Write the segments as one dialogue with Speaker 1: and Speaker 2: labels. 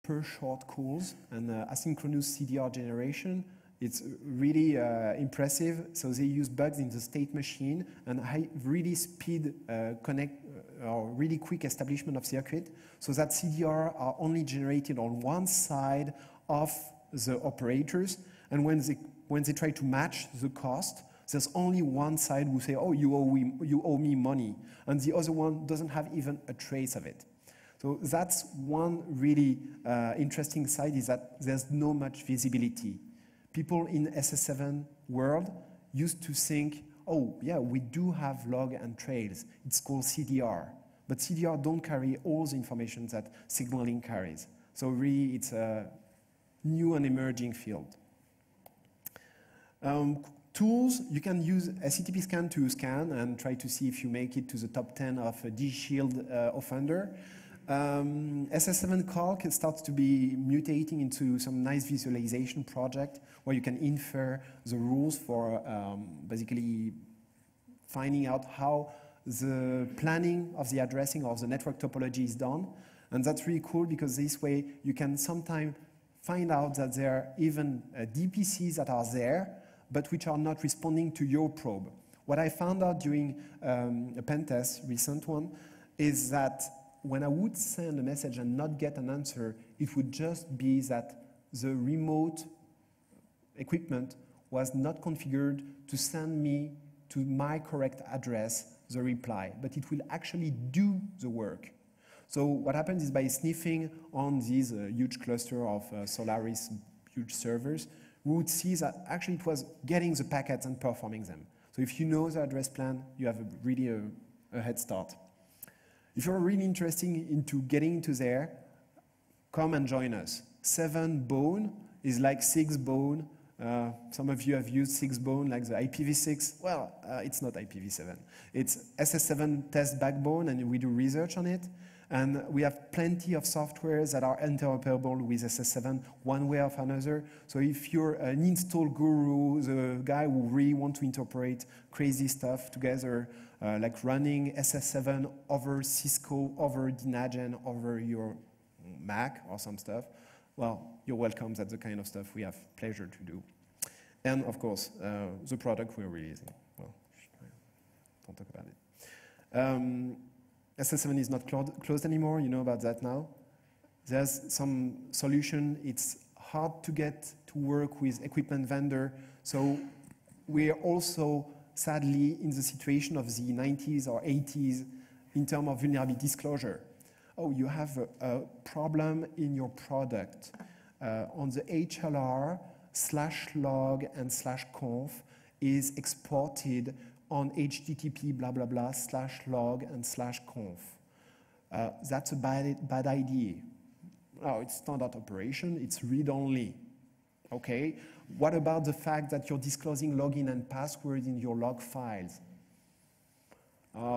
Speaker 1: per short calls and asynchronous CDR generation. It's really impressive. So they use bugs in the state machine and really speed or really quick establishment of circuit, so that CDR are only generated on one side of the operators. And when they try to match the cost, there's only one side who say, oh, you owe me money, and the other one doesn't have even a trace of it. So that's one really interesting side, is that there's no much visibility. People in SS7 world used to think, oh, yeah, we do have log and trails. It's called CDR. But CDR don't carry all the information that signaling carries. So really, it's a new and emerging field. Tools, you can use SCCP scan to scan and try to see if you make it to the top 10 of a D-Shield offender. SS7 Calc starts to be mutating into some nice visualization project where you can infer the rules for basically finding out how the planning of the addressing of the network topology is done. And that's really cool, because this way you can sometimes find out that there are even DPCs that are there, but which are not responding to your probe. What I found out during a pen test, recent one, is that when I would send a message and not get an answer, it would just be that the remote equipment was not configured to send me to my correct address the reply, but it will actually do the work. So what happens is, by sniffing on these huge cluster of Solaris huge servers, we would see that actually it was getting the packets and performing them. So if you know the address plan, you have really a head start. If you're really interested into getting into there, come and join us. 7 bone is like 6 bone. Some of you have used 6 bone, like the IPv6. Well, it's not IPv7. It's SS7 test backbone, and we do research on it. And we have plenty of softwares that are interoperable with SS7 one way or another. So if you're an install guru, the guy who really wants to interpret crazy stuff together, like running SS7 over Cisco, over Dynagen, over your Mac or some stuff, well, you're welcome. That's the kind of stuff we have pleasure to do. And of course, the product we're releasing. Well, don't talk about it. SS7 is not closed anymore. You know about that now. There's some solution. It's hard to get to work with equipment vendor. So we're also, sadly, in the situation of the 90s or 80s in terms of vulnerability disclosure. Oh, you have a problem in your product. On the HLR, /log and /conf is exported on HTTP blah blah blah /log and /conf. That's a bad idea. Oh, it's standard operation, it's read-only. Okay, what about the fact that you're disclosing login and password in your log files?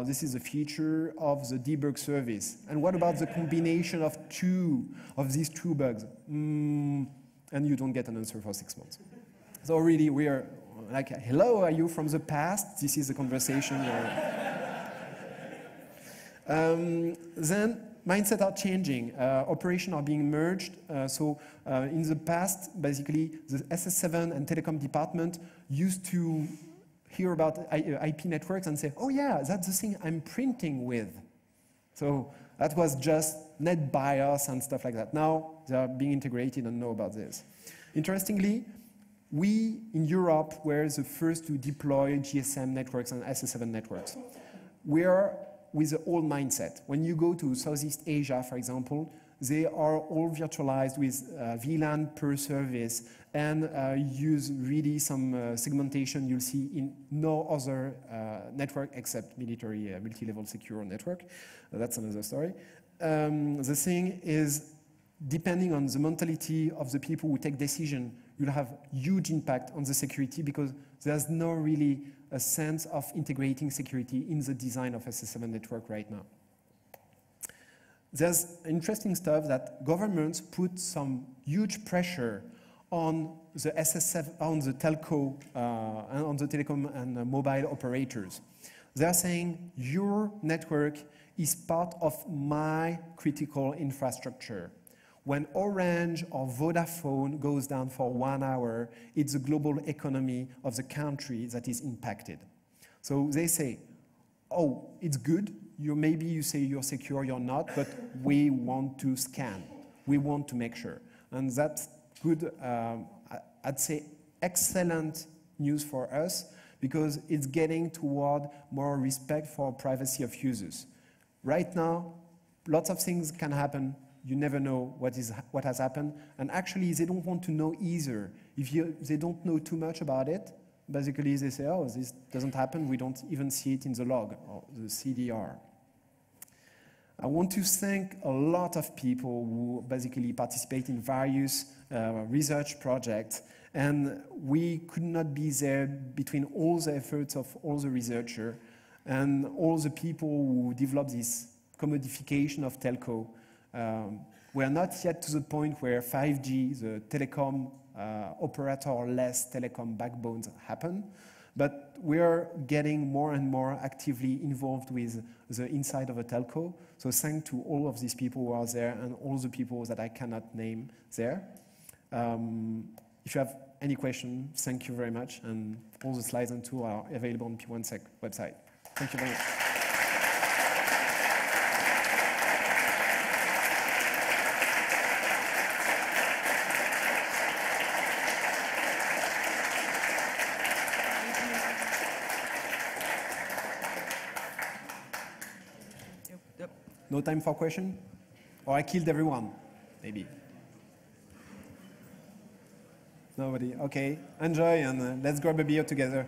Speaker 1: This is a feature of the debug service. And what about the combination of these two bugs? And you don't get an answer for 6 months. So really, we are like, hello, are you from the past? This is a conversation. Then mindset are changing. Operations are being merged. In the past, basically, the SS7 and telecom department used to hear about IP networks and say, oh yeah, that's the thing I'm printing with. So that was just net BIOS and stuff like that. Now they are being integrated and know about this. Interestingly, we in Europe were the first to deploy GSM networks and SS7 networks. We are with the old mindset. When you go to Southeast Asia, for example, they are all virtualized with VLAN per service and use really some segmentation you'll see in no other network except military multi-level secure network. That's another story. The thing is, depending on the mentality of the people who take decision, you'll have huge impact on the security, because there's no really a sense of integrating security in the design of SS7 network right now. There's interesting stuff that governments put some huge pressure on the SS7, on the telco, and on the telecom and mobile operators. They're saying your network is part of my critical infrastructure. when Orange or Vodafone goes down for 1 hour, it's the global economy of the country that is impacted. So they say, oh, it's good, maybe you say you're secure, you're not, but we want to scan. We want to make sure. And that's good, I'd say excellent news for us, because it's getting toward more respect for privacy of users. Right now, lots of things can happen. You never know what has happened. And actually, they don't want to know either. If they don't know too much about it, basically they say, oh, this doesn't happen. We don't even see it in the log or the CDR. I want to thank a lot of people who basically participate in various research projects. And we could not be there between all the efforts of all the researchers and all the people who developed this commodification of telco. We are not yet to the point where 5G, the telecom operator-less telecom backbones happen, but we are getting more and more actively involved with the inside of a telco. So thanks to all of these people who are there and all the people that I cannot name there. If you have any question, thank you very much, and all the slides and tools are available on P1Sec website. Thank you very much. No time for question? Or I killed everyone, maybe. Nobody, okay. Enjoy and let's grab a beer together.